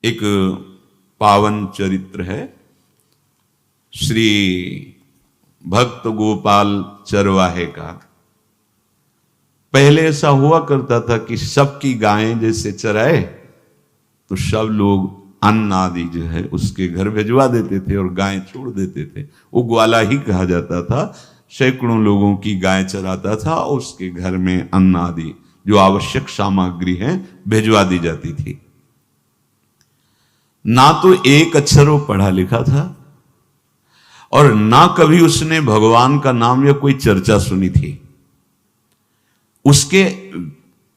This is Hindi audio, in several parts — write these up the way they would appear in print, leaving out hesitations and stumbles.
एक पावन चरित्र है श्री भक्त गोपाल चरवाहे का। पहले ऐसा हुआ करता था कि सबकी गायें जैसे चराए तो सब लोग अन्न आदि जो है उसके घर भिजवा देते थे और गायें छोड़ देते थे। वो ग्वाला ही कहा जाता था। सैकड़ों लोगों की गाय चराता था और उसके घर में अन्न आदि जो आवश्यक सामग्री है भिजवा दी जाती थी। ना तो एक अक्षर वो पढ़ा लिखा था और ना कभी उसने भगवान का नाम या कोई चर्चा सुनी थी। उसके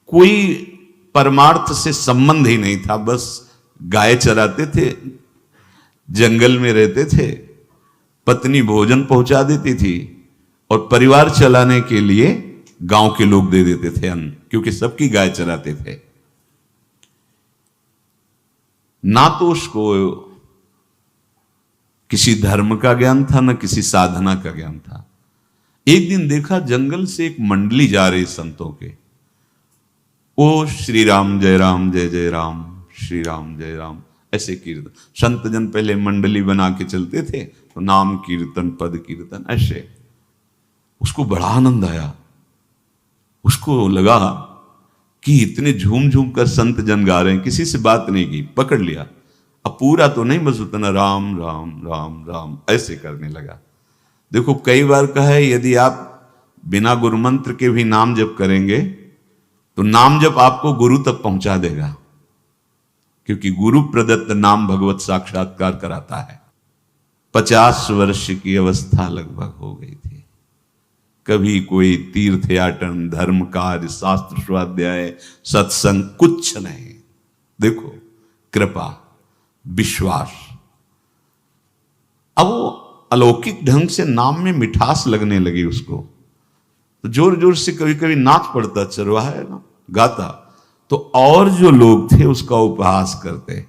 कोई परमार्थ से संबंध ही नहीं था। बस गाय चराते थे, जंगल में रहते थे, पत्नी भोजन पहुंचा देती थी और परिवार चलाने के लिए गांव के लोग दे देते थे अन्न, क्योंकि सबकी गाय चराते थे। ना तो उसको किसी धर्म का ज्ञान था, ना किसी साधना का ज्ञान था। एक दिन देखा जंगल से एक मंडली जा रही संतों के। ओ श्री राम जय राम जय जय राम, श्री राम जय राम, ऐसे कीर्तन। संत जन पहले मंडली बना के चलते थे तो नाम कीर्तन पद कीर्तन ऐसे। उसको बड़ा आनंद आया। उसको लगा कि इतने झूम झूम कर संत जन गा रहे हैं, किसी से बात नहीं की, पकड़ लिया। अब पूरा तो नहीं, बस उतना राम राम राम राम ऐसे करने लगा। देखो कई बार कहा है यदि आप बिना गुरु मंत्र के भी नाम जप करेंगे तो नाम जप आपको गुरु तक पहुंचा देगा, क्योंकि गुरु प्रदत्त नाम भगवत साक्षात्कार कराता है। 50 वर्ष की अवस्था लगभग हो गई थी। कभी कोई तीर्थ याटन, धर्म कार्य, शास्त्र स्वाध्याय, सत्संग कुछ नहीं। देखो कृपा, विश्वास। अब वो अलौकिक ढंग से नाम में मिठास लगने लगी उसको, तो जोर जोर से कभी कभी नाच पड़ता, चरवाहा है ना, गाता, तो और जो लोग थे उसका उपहास करते।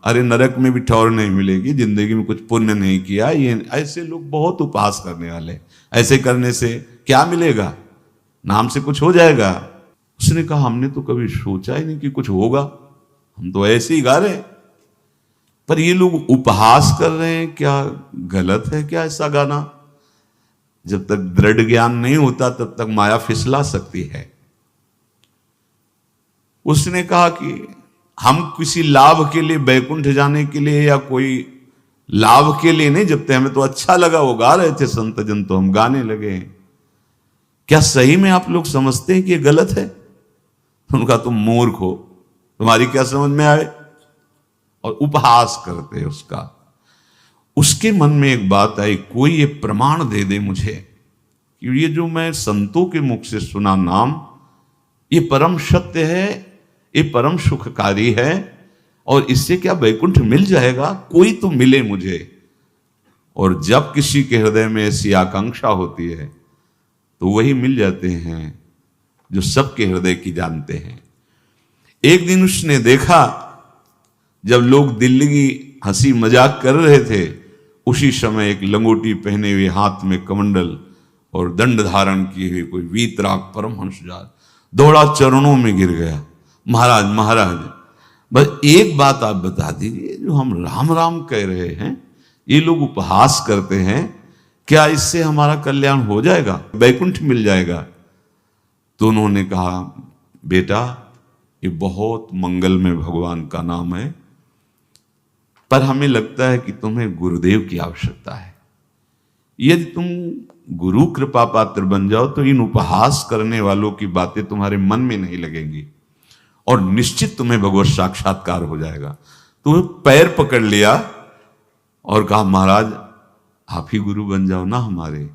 अरे नरक में भी ठौर नहीं मिलेगी, जिंदगी में कुछ पुण्य नहीं किया, ये ऐसे लोग बहुत उपहास करने वाले। ऐसे करने से क्या मिलेगा, नाम से कुछ हो जाएगा। उसने कहा हमने तो कभी सोचा ही नहीं कि कुछ होगा, हम तो ऐसे ही गा रहे हैं। पर ये लोग उपहास कर रहे हैं, क्या गलत है क्या ऐसा गाना? जब तक दृढ़ ज्ञान नहीं होता तब तक माया फिसला सकती है। उसने कहा कि हम किसी लाभ के लिए, बैकुंठ जाने के लिए या कोई लाभ के लिए नहीं जपते, हमें तो अच्छा लगा, वो गा रहे थे संत जन तो हम गाने लगे। क्या सही में आप लोग समझते हैं कि ये गलत है? उनका तुम मूर्ख हो, तुम्हारी क्या समझ में आए? और उपहास करते उसका। उसके मन में एक बात आई, कोई ये प्रमाण दे दे मुझे कि ये जो मैं संतों के मुख से सुना नाम, ये परम सत्य है, ये परम सुखकारी है और इससे क्या वैकुंठ मिल जाएगा? कोई तो मिले मुझे। और जब किसी के हृदय में ऐसी आकांक्षा होती है तो वही मिल जाते हैं जो सबके हृदय की जानते हैं। एक दिन उसने देखा जब लोग दिल्ली की हंसी मजाक कर रहे थे, उसी समय एक लंगोटी पहने हुए, हाथ में कमंडल और दंड धारण किए हुए कोई वीतराग परमहंस दौड़ा, चरणों में गिर गया। महाराज महाराज, बस एक बात आप बता दीजिए, जो हम राम राम कह रहे हैं, ये लोग उपहास करते हैं, क्या इससे हमारा कल्याण हो जाएगा, वैकुंठ मिल जाएगा? तो उन्होंने कहा बेटा ये बहुत मंगल में भगवान का नाम है, पर हमें लगता है कि तुम्हें गुरुदेव की आवश्यकता है। यदि तुम गुरु कृपा पात्र बन जाओ तो इन उपहास करने वालों की बातें तुम्हारे मन में नहीं लगेंगी और निश्चित तुम्हें भगवत साक्षात्कार हो जाएगा। तो पैर पकड़ लिया और कहा महाराज आप ही गुरु बन जाओ ना हमारे,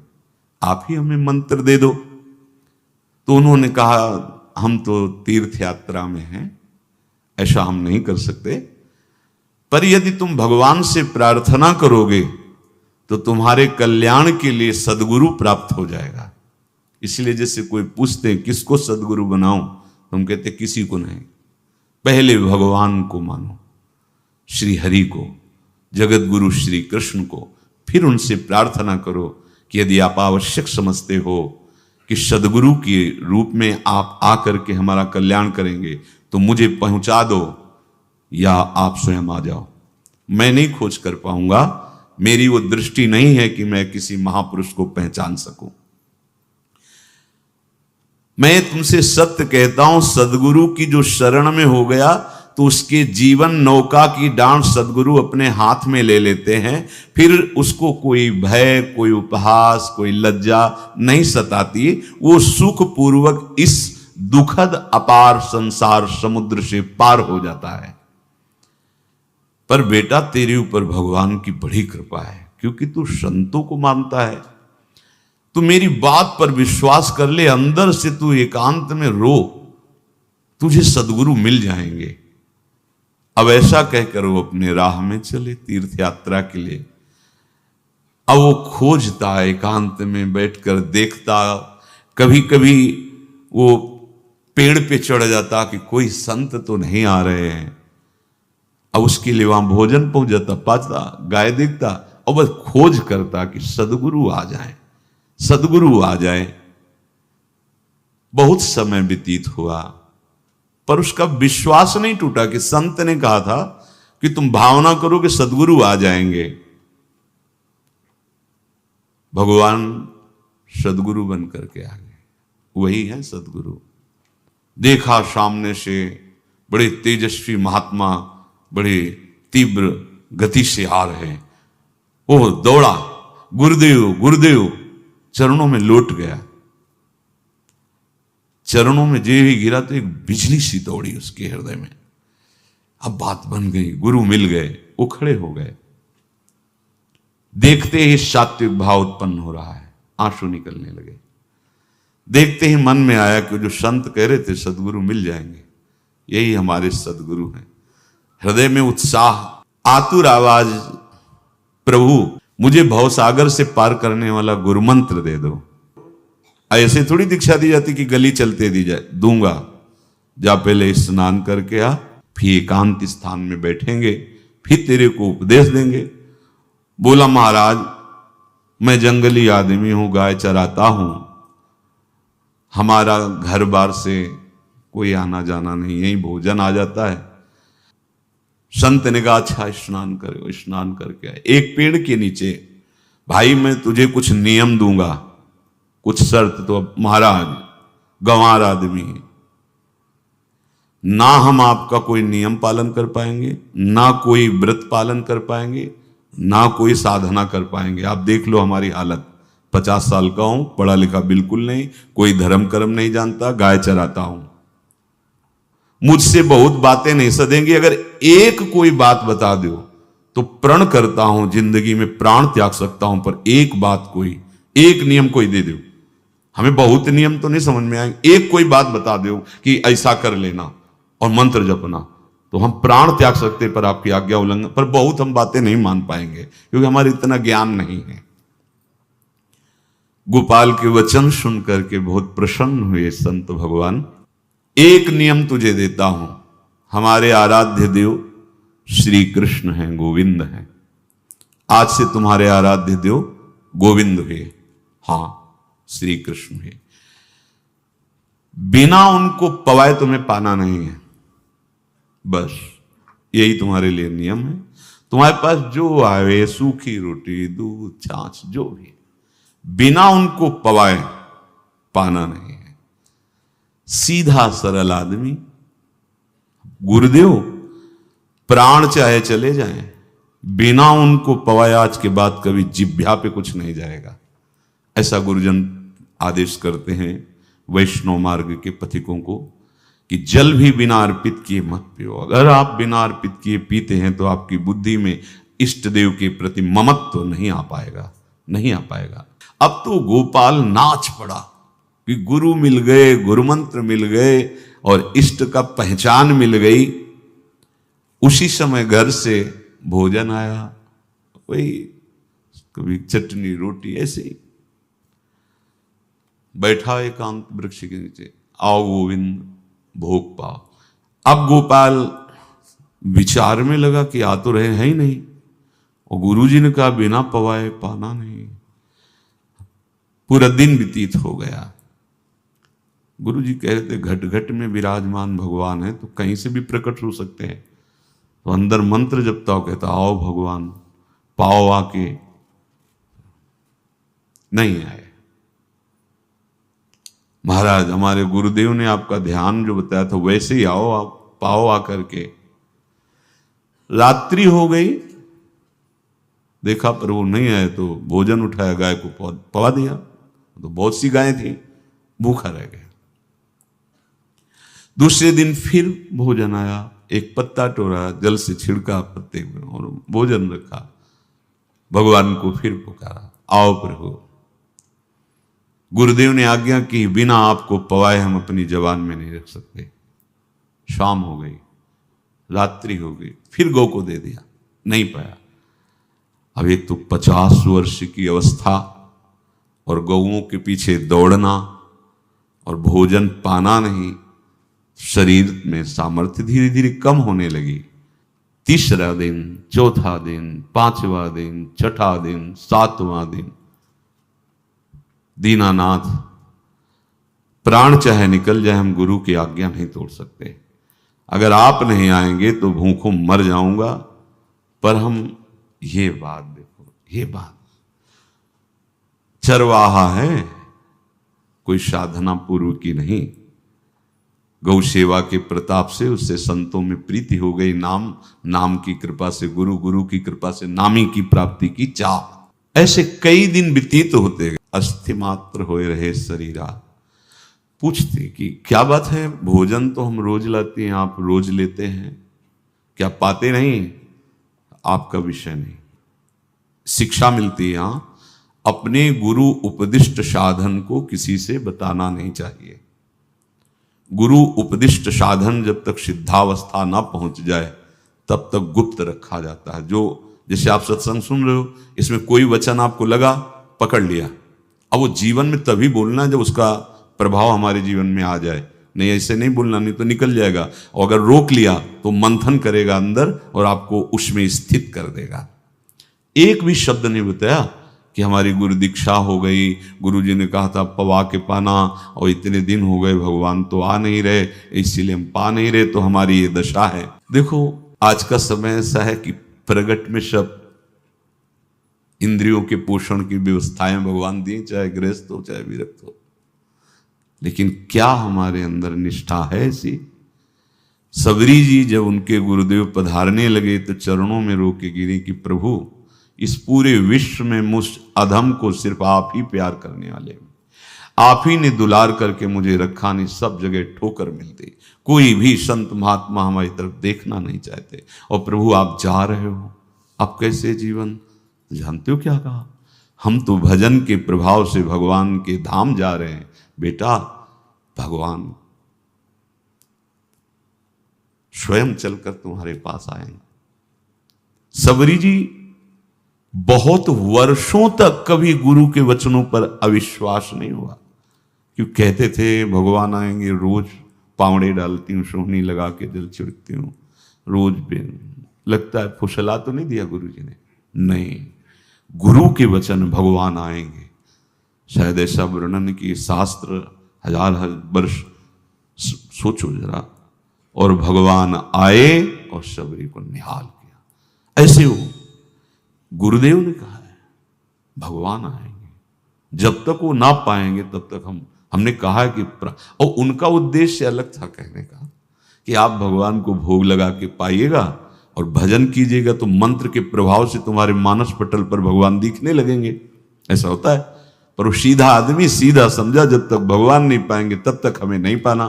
आप ही हमें मंत्र दे दो। तो उन्होंने कहा हम तो तीर्थ यात्रा में हैं, ऐसा हम नहीं कर सकते, पर यदि तुम भगवान से प्रार्थना करोगे तो तुम्हारे कल्याण के लिए सदगुरु प्राप्त हो जाएगा। इसलिए जैसे कोई पूछते किसको सदगुरु बनाऊं, तुम कहते किसी को नहीं, पहले भगवान को मानो, श्री हरि को, जगत गुरु श्री कृष्ण को, फिर उनसे प्रार्थना करो कि यदि आप आवश्यक समझते हो कि सदगुरु के रूप में आप आकर के हमारा कल्याण करेंगे तो मुझे पहुंचा दो, या आप स्वयं आ जाओ। मैं नहीं खोज कर पाऊंगा, मेरी वो दृष्टि नहीं है कि मैं किसी महापुरुष को पहचान सकूं। मैं तुमसे सत्य कहता हूं, सदगुरु की जो शरण में हो गया तो उसके जीवन नौका की डांट सदगुरु अपने हाथ में ले लेते हैं। फिर उसको कोई भय, कोई उपहास, कोई लज्जा नहीं सताती। वो सुख पूर्वक इस दुखद अपार संसार समुद्र से पार हो जाता है। पर बेटा, तेरे ऊपर भगवान की बड़ी कृपा है, क्योंकि तू संतों को मानता है। तू मेरी बात पर विश्वास कर ले, अंदर से तू एकांत में रो, तुझे सदगुरु मिल जाएंगे। अब ऐसा कहकर वो अपने राह में चले तीर्थ यात्रा के लिए। अब वो खोजता, एकांत में बैठकर देखता। कभी कभी वो पेड़ पे चढ़ जाता कि कोई संत तो नहीं आ रहे हैं। अब उसके लिए वहां भोजन पहुंच जाता, पाता, गाय देखता और बस खोज करता कि सदगुरु आ जाए, सदगुरु आ जाए। बहुत समय व्यतीत हुआ, पर उसका विश्वास नहीं टूटा कि संत ने कहा था कि तुम भावना करो कि सदगुरु आ जाएंगे। भगवान सदगुरु बन करके आ गए। वही है सदगुरु। देखा सामने से बड़े तेजस्वी महात्मा बड़े तीव्र गति से आ रहे हैं। वो दौड़ा, गुरुदेव गुरुदेव, चरणों में लौट गया। चरणों में जे ही गिरा तो एक बिजली सी दौड़ी उसके हृदय में। अब बात बन गई, गुरु मिल गए। वो खड़े हो गए। देखते ही सात्विक भाव उत्पन्न हो रहा है, आंसू निकलने लगे। देखते ही मन में आया कि जो संत कह रहे थे सदगुरु मिल जाएंगे, यही हमारे सदगुरु हैं। हृदय में उत्साह, आतुर आवाज, प्रभु मुझे भवसागर से पार करने वाला गुरु मंत्र दे दो। ऐसे थोड़ी दीक्षा दी जाती कि गली चलते दी जाए। दूंगा, जा पहले स्नान करके आ, फिर एकांत स्थान में बैठेंगे, फिर तेरे को उपदेश देंगे। बोला महाराज, मैं जंगली आदमी हूं, गाय चराता हूं, हमारा घर बार से कोई आना जाना नहीं, यही भोजन आ जाता है। संत ने कहा अच्छा स्नान करो। स्नान करके आए। एक पेड़ के नीचे, भाई मैं तुझे कुछ नियम दूंगा, कुछ शर्त। तो महाराज गंवार आदमी है, ना हम आपका कोई नियम पालन कर पाएंगे, ना कोई व्रत पालन कर पाएंगे, ना कोई साधना कर पाएंगे। आप देख लो हमारी हालत। 50 साल का हूं, पढ़ा लिखा बिल्कुल नहीं, कोई धर्म कर्म नहीं जानता, गाय चराता हूं। मुझसे बहुत बातें नहीं सदेंगी, अगर एक कोई बात बता दो तो प्रण करता हूं जिंदगी में प्राण त्याग सकता हूं, पर एक बात, कोई एक नियम कोई दे दो। हमें बहुत नियम तो नहीं समझ में आएंगे, एक कोई बात बता दो कि ऐसा कर लेना और मंत्र जपना, तो हम प्राण त्याग सकते, पर आपकी आज्ञा उल्लंघन, पर बहुत हम बातें नहीं मान पाएंगे क्योंकि हमारे इतना ज्ञान नहीं है। गोपाल के वचन सुन करके बहुत प्रसन्न हुए संत भगवान। एक नियम तुझे देता हूं, हमारे आराध्य देव श्री कृष्ण हैं, गोविंद हैं। आज से तुम्हारे आराध्य देव गोविंद हुए, हां श्री कृष्ण हुए। बिना उनको पवाए तुम्हें पाना नहीं है, बस यही तुम्हारे लिए नियम है। तुम्हारे पास जो आवे, सूखी रोटी, दूध, छाछ, जो भी, बिना उनको पवाए पाना नहीं है। सीधा सरल आदमी। गुरुदेव प्राण चाहे चले जाएं, बिना उनको पवाए आज के बाद कभी जिह्वा पे कुछ नहीं जाएगा। ऐसा गुरुजन आदेश करते हैं वैष्णव मार्ग के पथिकों को कि जल भी बिना अर्पित किए मत पियो। अगर आप बिना अर्पित किए पीते हैं तो आपकी बुद्धि में इष्ट देव के प्रति ममत्व तो नहीं आ पाएगा, नहीं आ पाएगा। अब तो गोपाल नाच पड़ा कि गुरु मिल गए, गुरु मंत्र मिल गए और इष्ट का पहचान मिल गई। उसी समय घर से भोजन आया, वही कभी चटनी रोटी, ऐसे ही बैठा एकांत वृक्ष के नीचे। आओ गोविंद, भोग पाओ। अब गोपाल विचार में लगा कि आ तो रहे हैं ही नहीं, और गुरुजी ने कहा बिना पवाए पाना नहीं। पूरा दिन व्यतीत हो गया। गुरुजी कह रहे थे घट घट में विराजमान भगवान है तो कहीं से भी प्रकट हो सकते हैं, तो अंदर मंत्र जपता हो, कहता आओ भगवान, पाओ आके, नहीं आए। महाराज हमारे गुरुदेव ने आपका ध्यान जो बताया था वैसे ही आओ, आप पाओ आकर के। रात्रि हो गई, देखा पर वो नहीं आए, तो भोजन उठाया, गाय को पवा दिया। तो बहुत सी गायें थी, भूखा रह गया। दूसरे दिन फिर भोजन आया, एक पत्ता टोरा, जल से छिड़का पत्ते में और भोजन रखा। भगवान को फिर पुकारा, आओ प्रभु। गुरुदेव ने आज्ञा की, बिना आपको पवाए हम अपनी जबान में नहीं रख सकते। शाम हो गई, रात्रि हो गई, फिर गौ को दे दिया, नहीं पाया। अब एक तो 50 वर्ष की अवस्था और गौओं के पीछे दौड़ना और भोजन पाना नहीं, शरीर में सामर्थ्य धीरे धीरे कम होने लगी। तीसरा दिन, चौथा दिन, पांचवा दिन, छठा दिन, सातवां दिन, दीनानाथ प्राण चाहे निकल जाए, हम गुरु की आज्ञा नहीं तोड़ सकते। अगर आप नहीं आएंगे तो भूखों मर जाऊंगा। पर हम ये बात देखो, ये बात चरवाहा है, कोई साधना पूर्व की नहीं। गौ सेवा के प्रताप से उससे संतों में प्रीति हो गई, नाम की कृपा से, गुरु की कृपा से नामी की प्राप्ति की चाह। ऐसे कई दिन व्यतीत होते गए, अस्थि मात्र होए रहे शरीरा। पूछते कि क्या बात है, भोजन तो हम रोज लाते हैं, आप रोज लेते हैं, क्या पाते नहीं? आपका विषय नहीं। शिक्षा मिलती है, यहां अपने गुरु उपदिष्ट साधन को किसी से बताना नहीं चाहिए। गुरु उपदिष्ट साधन जब तक सिद्धावस्था ना पहुंच जाए तब तक गुप्त रखा जाता है। जो जैसे आप सत्संग सुन रहे हो, इसमें कोई वचन आपको लगा, पकड़ लिया, अब वो जीवन में तभी बोलना है जब उसका प्रभाव हमारे जीवन में आ जाए। नहीं ऐसे नहीं बोलना, नहीं तो निकल जाएगा। और अगर रोक लिया तो मंथन करेगा अंदर और आपको उसमें स्थित कर देगा। एक भी शब्द नहीं बताया कि हमारी गुरु दीक्षा हो गई, गुरु जी ने कहा था पवा के पाना, और इतने दिन हो गए भगवान तो आ नहीं रहे, इसीलिए हम पा नहीं रहे, तो हमारी ये दशा है। देखो आज का समय ऐसा है कि प्रगट में सब इंद्रियों के पोषण की व्यवस्थाएं भगवान दी, चाहे गृहस्थ हो चाहे विरक्त हो, लेकिन क्या हमारे अंदर निष्ठा है ऐसी? सबरी जी जब उनके गुरुदेव पधारने लगे तो चरणों में रो के गिरे कि प्रभु इस पूरे विश्व में मुझ अधम को सिर्फ आप ही प्यार करने वाले, आप ही ने दुलार करके मुझे रखा, नहीं सब जगह ठोकर मिलती, कोई भी संत महात्मा हमारी तरफ देखना नहीं चाहते, और प्रभु आप जा रहे हो, आप कैसे जीवन? जानते हो क्या कहा? हम तो भजन के प्रभाव से भगवान के धाम जा रहे हैं बेटा, भगवान स्वयं चलकर तुम्हारे पास आएंगे। सबरी जी बहुत वर्षों तक कभी गुरु के वचनों पर अविश्वास नहीं हुआ, क्यों कहते थे भगवान आएंगे, रोज पावड़े डालती हूँ, सोहनी लगा के जल छिड़कती हूँ, रोज लगता है फुसला तो नहीं दिया गुरु जी ने? नहीं, गुरु के वचन भगवान आएंगे। शायद ऐसा वर्णन की शास्त्र हजार वर्ष सोचो जरा, और भगवान आए और सबरी को निहाल किया। ऐसे हो गुरुदेव ने कहा है भगवान आएंगे, जब तक वो ना पाएंगे तब तक हमने कहा है कि और उनका उद्देश्य अलग था कहने का कि आप भगवान को भोग लगा के पाइएगा और भजन कीजिएगा तो मंत्र के प्रभाव से तुम्हारे मानस पटल पर भगवान दिखने लगेंगे। ऐसा होता है, पर वो सीधा आदमी सीधा समझा, जब तक भगवान नहीं पाएंगे तब तक हमें नहीं पाना।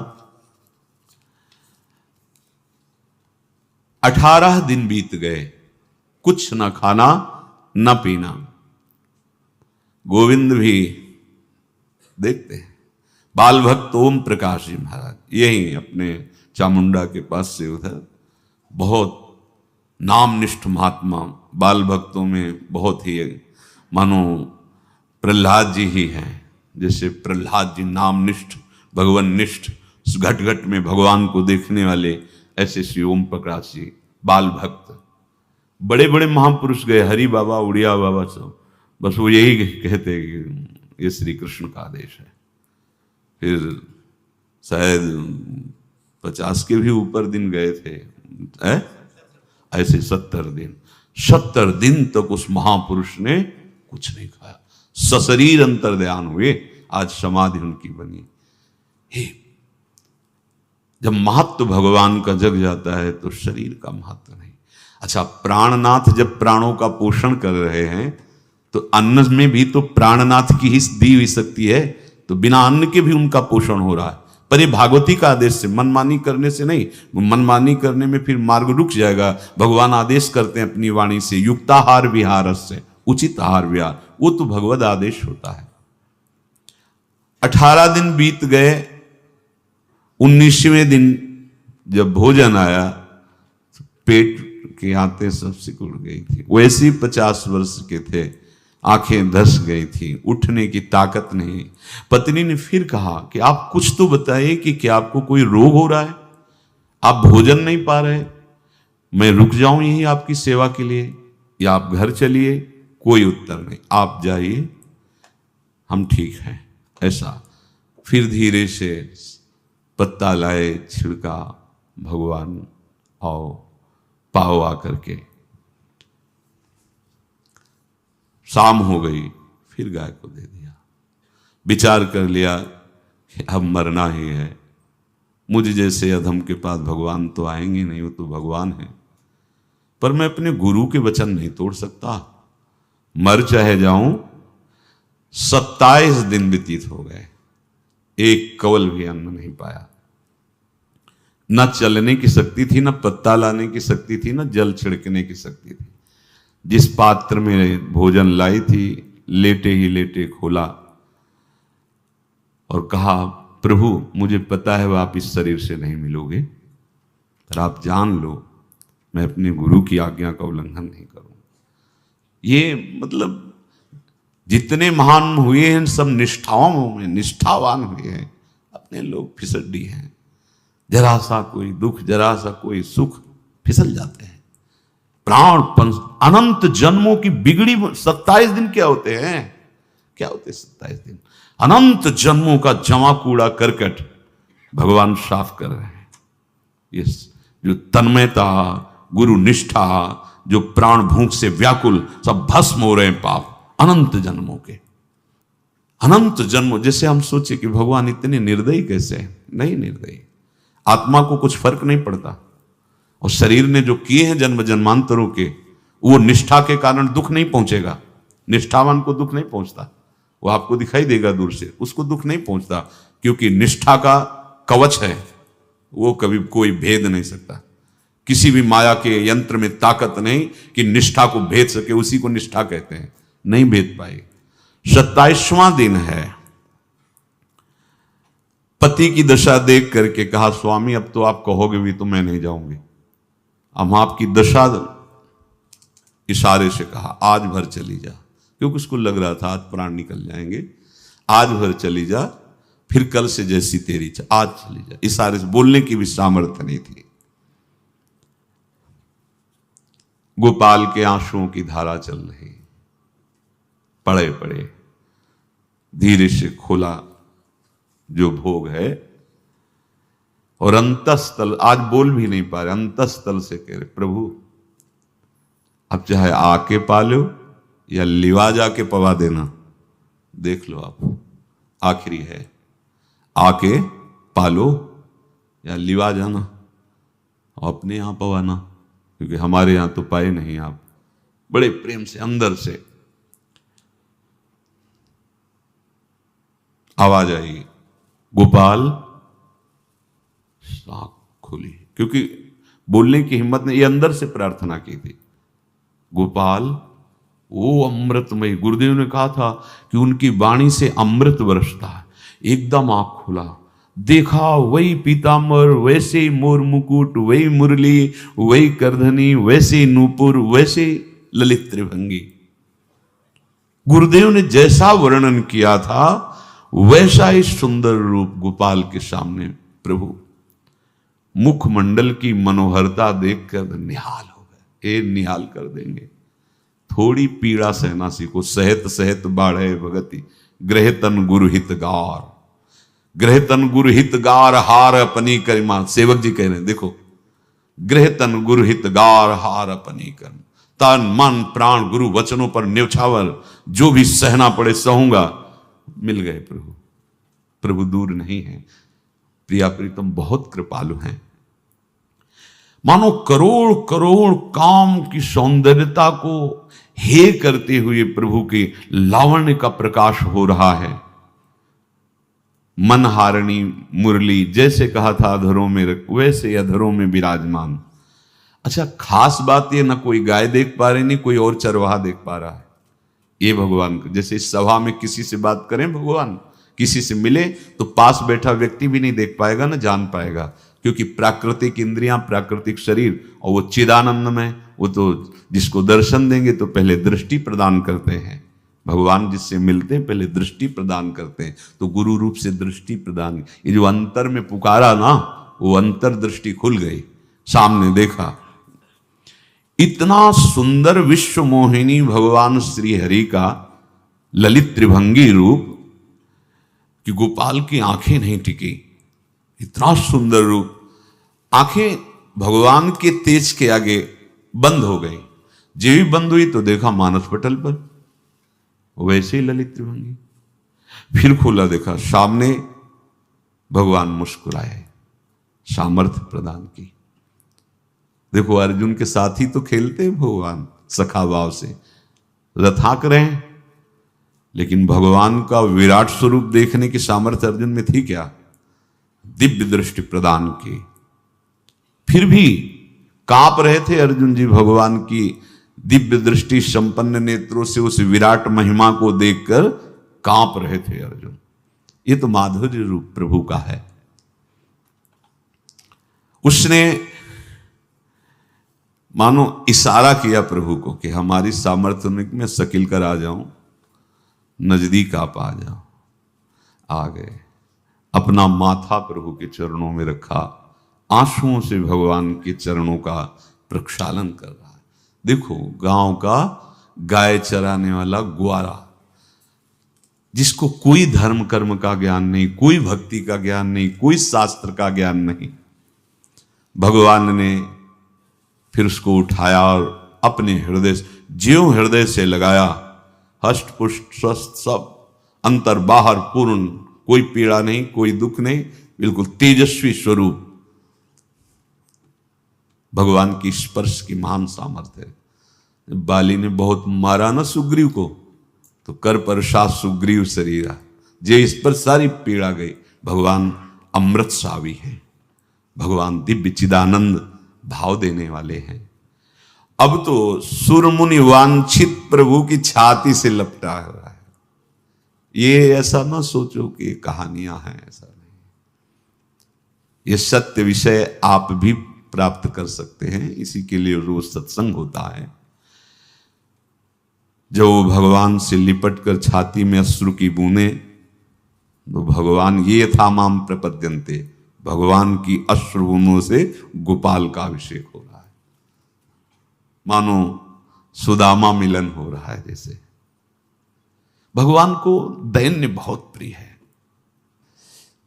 18 दिन बीत गए, कुछ ना खाना ना पीना। गोविंद भी देखते हैं, बाल भक्त ओम प्रकाश जी महाराज यही अपने चामुंडा के पास से उधर, बहुत नामनिष्ठ महात्मा, बाल भक्तों में बहुत ही मानो प्रहलाद जी ही हैं। जैसे प्रहलाद जी नामनिष्ठ भगवान निष्ठ, घट घट में भगवान को देखने वाले, ऐसे श्री ओम प्रकाश जी बाल भक्त। बड़े बड़े महापुरुष गए, हरि बाबा, उड़िया बाबा, सब बस वो यही कहते कि ये श्री कृष्ण का आदेश है। फिर शायद 50 के भी ऊपर दिन गए थे, ऐसे 70 दिन तक उस महापुरुष ने कुछ नहीं खाया, सशरीर अंतर्ध्यान हुए। आज समाधि उनकी बनी। हे, जब महत्व भगवान का जग जाता है तो शरीर का महत्व नहीं। अच्छा, प्राणनाथ जब प्राणों का पोषण कर रहे हैं तो अन्न में भी तो प्राणनाथ की ही दी हुई शक्ति है, तो बिना अन्न के भी उनका पोषण हो रहा है। पर ये भागवती का आदेश से, मनमानी करने से नहीं। मनमानी करने में फिर मार्ग रुक जाएगा। भगवान आदेश करते हैं अपनी वाणी से, युक्ताहार विहार से, उचित आहार विहार, वो तो भगवद आदेश होता है। 18 दिन बीत गए, 19वें दिन जब भोजन आया तो पेट के आते सब सिकुड़ गई थी। वैसे ही 50 वर्ष के थे, आंखें धस गई थी, उठने की ताकत नहीं। पत्नी ने फिर कहा कि आप कुछ तो बताइए कि क्या आपको कोई रोग हो रहा है, आप भोजन नहीं पा रहे, मैं रुक जाऊं यही आपकी सेवा के लिए या आप घर चलिए। कोई उत्तर नहीं, आप जाइए, हम ठीक हैं। ऐसा फिर धीरे से पत्ता लाए, छिड़का भगवान आओ पाओ आकर के। शाम हो गई, फिर गाय को दे दिया। विचार कर लिया कि अब मरना ही है, मुझ जैसे अधम के पास भगवान तो आएंगे नहीं, वो तो भगवान है, पर मैं अपने गुरु के वचन नहीं तोड़ सकता, मर चाहे जाऊं। 27 दिन व्यतीत हो गए, एक कवल भी अन्न नहीं पाया। न चलने की शक्ति थी, न पत्ता लाने की शक्ति थी, न जल छिड़कने की शक्ति थी। जिस पात्र में भोजन लाई थी, लेटे ही लेटे खोला और कहा, प्रभु मुझे पता है आप इस शरीर से नहीं मिलोगे, पर आप जान लो मैं अपने गुरु की आज्ञा का उल्लंघन नहीं करूंगा। ये मतलब जितने महान हुए हैं सब निष्ठाओं में निष्ठावान हुए हैं, अपने लोग फिसड्डी हैं। जरा सा कोई दुख, जरा सा कोई सुख, फिसल जाते हैं। प्राण अनंत जन्मों की बिगड़ी 27 दिन क्या होते हैं, क्या होते 27 दिन? अनंत जन्मों का जमा कूड़ा करकट भगवान साफ कर रहे हैं। ये जो तन्मयता, गुरु निष्ठा, जो प्राण भूख से व्याकुल, सब भस्म हो रहे हैं पाप अनंत जन्मों के। अनंत जन्मों, जैसे हम सोचे कि भगवान इतने निर्दयी कैसे हैं? नहीं निर्दयी, आत्मा को कुछ फर्क नहीं पड़ता। और शरीर ने जो किए हैं जन्म जन्मांतरों के, वो निष्ठा के कारण दुख नहीं पहुंचेगा। निष्ठावान को दुख नहीं पहुंचता, वो आपको दिखाई देगा दूर से, उसको दुख नहीं पहुंचता, क्योंकि निष्ठा का कवच है, वो कभी कोई भेद नहीं सकता। किसी भी माया के यंत्र में ताकत नहीं कि निष्ठा को भेद सके, उसी को निष्ठा कहते हैं, नहीं भेद पाई। 27वां दिन है, पति की दशा देख करके कहा, स्वामी अब तो आप कहोगे भी तो मैं नहीं जाऊंगी, हम आपकी दशा, इशारे से कहा आज भर चली जा, क्योंकि उसको लग रहा था आज प्राण निकल जाएंगे। आज भर चली जा, फिर कल से जैसी तेरी आज चली जा। इशारे से, बोलने की भी सामर्थ्य नहीं थी। गोपाल के आंसुओं की धारा चल रही, पड़े पड़े धीरे से खोला जो भोग है, और अंतस्थल, आज बोल भी नहीं पा रहे, अंतस्थल से कह रहे, प्रभु अब चाहे आके पालो या लिवा जाके पवा देना, देख लो आप, आखिरी है, आके पालो या लिवा जाना, अपने यहां पवाना, क्योंकि हमारे यहां तो पाए नहीं आप। बड़े प्रेम से अंदर से आवाज आई, गोपाल। आंख खुली, क्योंकि बोलने की हिम्मत ने, ये अंदर से प्रार्थना की थी, गोपाल वो अमृतमय। गुरुदेव ने कहा था कि उनकी वाणी से अमृत बरसता है। एकदम आंख खुला, देखा वही पीतांबर, वैसे ही मोर मुकुट, वही मुरली, वही करधनी, वैसे नूपुर, वैसे ललित त्रिभंगी। गुरुदेव ने जैसा वर्णन किया था वैसा ही सुंदर रूप गोपाल के सामने। प्रभु मुखमंडल की मनोहरता देखकर निहाल हो गए, ये निहाल कर देंगे। थोड़ी पीड़ा सहना सीखो, सहत सहत बाढ़े भगति, ग्रह तन गुरु हितगार, ग्रह तन गुरु हितगार, हार अपनी करिमा। सेवक जी कह रहे हैं, देखो गृह तन गुरु हित गार हार अपनी कर्म, तन मन प्राण गुरु वचनों पर न्यौछावर, जो भी सहना पड़े सहूंगा। मिल गए प्रभु, प्रभु दूर नहीं है। प्रिया प्रीतम बहुत कृपालु हैं। मानो करोड़ करोड़ काम की सौंदर्यता को हे करते हुए प्रभु के लावण्य का प्रकाश हो रहा है। मनहारिणी मुरली, जैसे कहा था अधरों में वैसे अधरों में विराजमान। अच्छा, खास बात ये, ना कोई गाय देख पा रही, नहीं कोई और चरवाहा देख पा रहा है। ये भगवान, जैसे इस सभा में किसी से बात करें भगवान, किसी से मिले तो पास बैठा व्यक्ति भी नहीं देख पाएगा, ना जान पाएगा, क्योंकि प्राकृतिक इंद्रियां, प्राकृतिक शरीर, और वो चिदानंद में, वो तो जिसको दर्शन देंगे तो पहले दृष्टि प्रदान करते हैं। भगवान जिससे मिलते हैं पहले दृष्टि प्रदान करते हैं, तो गुरु रूप से दृष्टि प्रदान। ये जो अंतर में पुकारा ना, वो अंतर दृष्टि खुल गई, सामने देखा। इतना सुंदर विश्व मोहिनी भगवान श्री हरि का ललित त्रिभंगी रूप कि गोपाल की आंखें नहीं टिकी। इतना सुंदर रूप, आंखें भगवान के तेज के आगे बंद हो गई। जो भी बंद हुई तो देखा मानस पटल पर वैसे ही ललित त्रिभंगी। फिर खोला, देखा सामने भगवान मुस्कुराए, सामर्थ्य प्रदान की। देखो अर्जुन के साथ ही तो खेलते हैं भगवान सखा भाव से, रथाक रहे हैं, लेकिन भगवान का विराट स्वरूप देखने की सामर्थ्य अर्जुन में थी क्या? दिव्य दृष्टि प्रदान की। फिर भी कांप रहे थे अर्जुन जी भगवान की दिव्य दृष्टि संपन्न नेत्रों से उस विराट महिमा को देखकर कांप रहे थे अर्जुन। ये तो माधुर्य रूप प्रभु का है। उसने मानो इशारा किया प्रभु को कि हमारी सामर्थ्य में सकिल कर आ जाऊं, नजदीक आप आ जाओ। आ गए, अपना माथा प्रभु के चरणों में रखा, आंसुओं से भगवान के चरणों का प्रक्षालन कर रहा है। देखो गांव का गाय चराने वाला ग्वारा, जिसको कोई धर्म कर्म का ज्ञान नहीं, कोई भक्ति का ज्ञान नहीं, कोई शास्त्र का ज्ञान नहीं, भगवान ने फिर उसको उठाया और अपने हृदय से, ज्यों हृदय से लगाया, हष्ट पुष्ट स्वस्थ सब, अंतर बाहर पूर्ण, कोई पीड़ा नहीं, कोई दुख नहीं, बिल्कुल तेजस्वी स्वरूप। भगवान की स्पर्श की महान सामर्थ्य है। बाली ने बहुत मारा ना सुग्रीव को, तो कर प्रसाद सुग्रीव शरीरा, जे इस पर सारी पीड़ा गई। भगवान अमृत सावी है, भगवान दिव्य चिदानंद भाव देने वाले हैं। अब तो सुरमुनि वांछित प्रभु की छाती से लपटा हुआ है। ये ऐसा ना सोचो कि ये कहानियां हैं, ऐसा नहीं। ये सत्य विषय आप भी प्राप्त कर सकते हैं, इसी के लिए रोज सत्संग होता है। जब वो भगवान से लिपट कर छाती में अश्रु की बूंदे, तो भगवान ये था माम प्रपद्यन्ते, भगवान की अश्रु बूंदों से गोपाल का अभिषेक हो रहा है। मानो सुदामा मिलन हो रहा है जैसे। भगवान को दैन्य बहुत प्रिय है।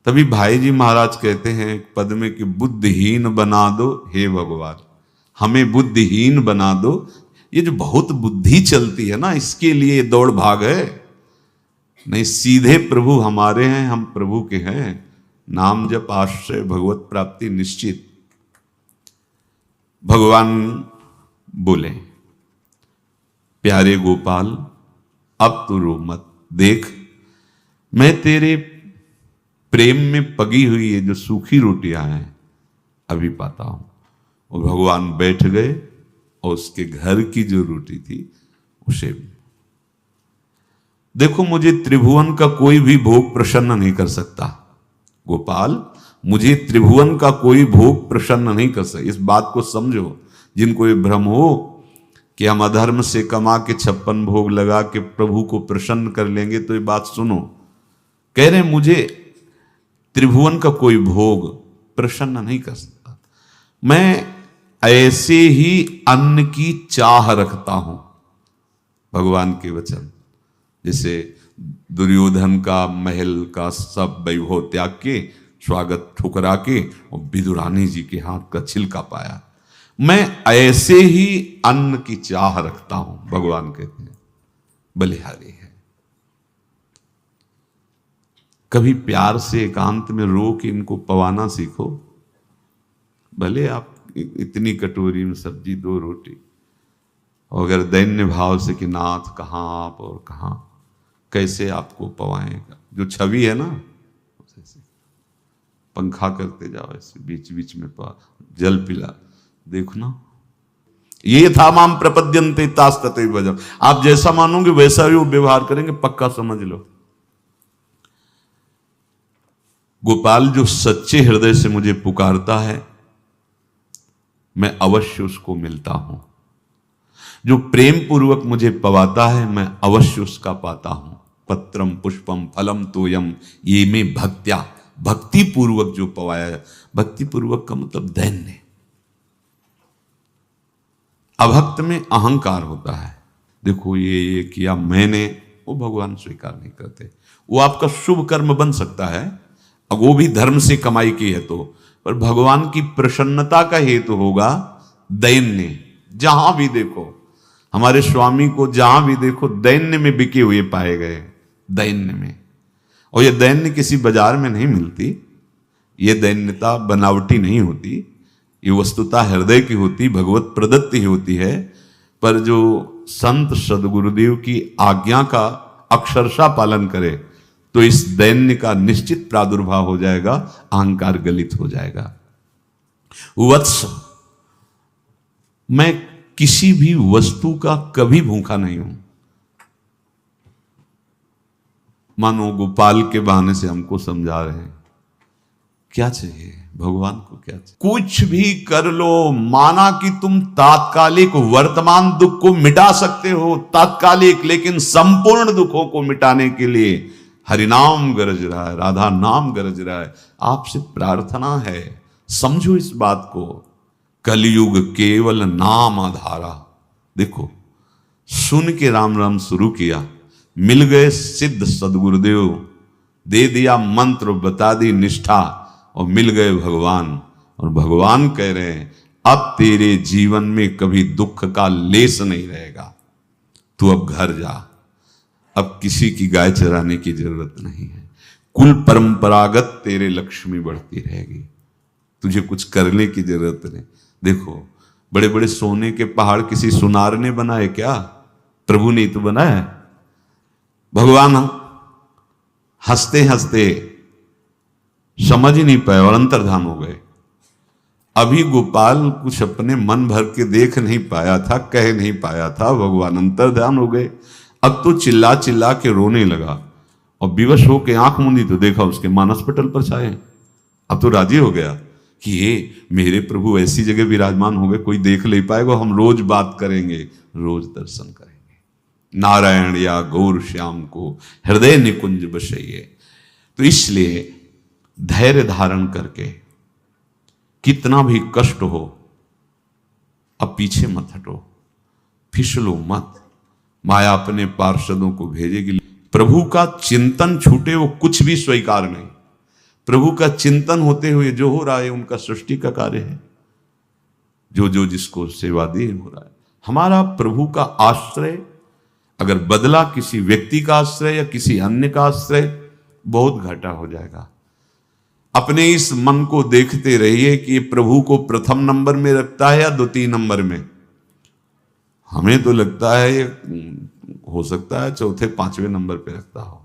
तभी भाई जी महाराज कहते हैं पद में कि बुद्धिहीन बना दो हे भगवान, हमें बुद्धिहीन बना दो। ये जो बहुत बुद्धि चलती है ना, इसके लिए दौड़ भाग है। नहीं, सीधे प्रभु हमारे हैं, हम प्रभु के हैं। नाम जप आश्रय भगवत प्राप्ति निश्चित। भगवान बोले, प्यारे गोपाल अब तो रो मत, देख मैं तेरे प्रेम में पगी हुई ये जो सूखी रोटियां हैं अभी पाता हूं। और भगवान बैठ गए और उसके घर की जो रोटी थी उसे, देखो मुझे त्रिभुवन का कोई भी भोग प्रसन्न नहीं कर सकता गोपाल, मुझे त्रिभुवन का कोई भोग प्रसन्न नहीं कर सकता। इस बात को समझो। जिनको ये भ्रम हो कि हम अधर्म से कमा के 56 भोग लगा के प्रभु को प्रसन्न कर लेंगे, तो ये बात सुनो। कह रहे मुझे त्रिभुवन का कोई भोग प्रसन्न नहीं कर सकता, मैं ऐसे ही अन्न की चाह रखता हूं। भगवान के वचन, जैसे दुर्योधन का महल का सब वैभव त्याग के, स्वागत ठुकरा के और विदुरानी जी के हाथ का छिलका पाया। मैं ऐसे ही अन्न की चाह रखता हूं, भगवान कहते हैं, बलिहारी है। कभी प्यार से एकांत में रो के इनको पवाना सीखो। भले आप इतनी कटोरी में सब्जी, 2 रोटी, और अगर दैन्य भाव से कि नाथ कहाँ आप और कहाँ, कैसे आपको पवाएगा, जो छवि है ना, पंखा करते जाओ ऐसे बीच बीच में जल पिला, देखो ना, ये था माम प्रपद्यन्ते तास्तते भजम। आप जैसा मानोगे वैसा ही वो व्यवहार करेंगे, पक्का समझ लो। गोपाल जो सच्चे हृदय से मुझे पुकारता है, मैं अवश्य उसको मिलता हूं। जो प्रेम पूर्वक मुझे पवाता है, मैं अवश्य उसका पाता हूं। पत्रम पुष्पम फलम तोयम ये में भक्त्या, भक्ति पूर्वक जो पवाया है। भक्ति पूर्वक का मतलब दैन्य। अभक्त में अहंकार होता है, देखो ये किया मैंने, वो भगवान स्वीकार नहीं करते। वो आपका शुभ कर्म बन सकता है, अब वो भी धर्म से कमाई की है तो, पर भगवान की प्रसन्नता का हेतु होगा दैन्य। जहां भी देखो, हमारे स्वामी को जहां भी देखो दैन्य में बिके हुए पाए गए, दैन्य में। और ये दैन्य किसी बाजार में नहीं मिलती, ये दैन्यता बनावटी नहीं होती, ये वस्तुतः हृदय की होती, भगवत प्रदत्त ही होती है। पर जो संत सदगुरुदेव की आज्ञा का अक्षरशः पालन करे तो इस दैन्य का निश्चित प्रादुर्भाव हो जाएगा, अहंकार गलित हो जाएगा। वत्स, मैं किसी भी वस्तु का कभी भूखा नहीं हूं। मानो गोपाल के बहाने से हमको समझा रहे हैं, क्या चाहिए भगवान को, क्या चाहिए? कुछ भी कर लो, माना कि तुम तात्कालिक वर्तमान दुख को मिटा सकते हो, तात्कालिक, लेकिन संपूर्ण दुखों को मिटाने के लिए हरिनाम गरज रहा है, राधा नाम गरज रहा है। आपसे प्रार्थना है, समझो इस बात को। कलयुग केवल नाम आधारा। देखो, सुन के राम राम शुरू किया, मिल गए सिद्ध सदगुरुदेव, दे दिया मंत्र, बता दी निष्ठा, और मिल गए भगवान। और भगवान कह रहे हैं, अब तेरे जीवन में कभी दुख का लेस नहीं रहेगा, तू अब घर जा, अब किसी की गाय चराने की जरूरत नहीं है, कुल परंपरागत तेरे लक्ष्मी बढ़ती रहेगी, तुझे कुछ करने की जरूरत नहीं। देखो, बड़े बड़े सोने के पहाड़ किसी सुनार ने बनाए क्या? प्रभु ने तो बनाया। भगवान हंसते हंसते समझ ही नहीं पाए और अंतर्धान हो गए। अभी गोपाल कुछ अपने मन भर के देख नहीं पाया था, कह नहीं पाया था, भगवान अंतर्धान हो गए। अब तो चिल्ला चिल्ला के रोने लगा और विवश होके आंख मूंदी तो देखा उसके मानस पटल पर छाए। अब तो राजी हो गया कि ये मेरे प्रभु ऐसी जगह विराजमान हो गए, कोई देख नहीं पाएगा, हम रोज बात करेंगे, रोज दर्शन करेंगे। नारायण या गौर श्याम को हृदय निकुंज बसइए। तो इसलिए धैर्य धारण करके, कितना भी कष्ट हो, अब पीछे मत हटो, फिसलो मत। माया अपने पार्षदों को भेजेगी। प्रभु का चिंतन छूटे वो कुछ भी स्वीकार नहीं। प्रभु का चिंतन होते हुए जो हो रहा है उनका सृष्टि का कार्य है, जो जो जिसको सेवा दी हो रहा है। हमारा प्रभु का आश्रय अगर बदला किसी व्यक्ति का आश्रय या किसी अन्य का आश्रय, बहुत घाटा हो जाएगा। अपने इस मन को देखते रहिए कि प्रभु को प्रथम नंबर में रखता है या द्वितीय नंबर में। हमें तो लगता है ये हो सकता है चौथे पांचवें नंबर पे रखता हो।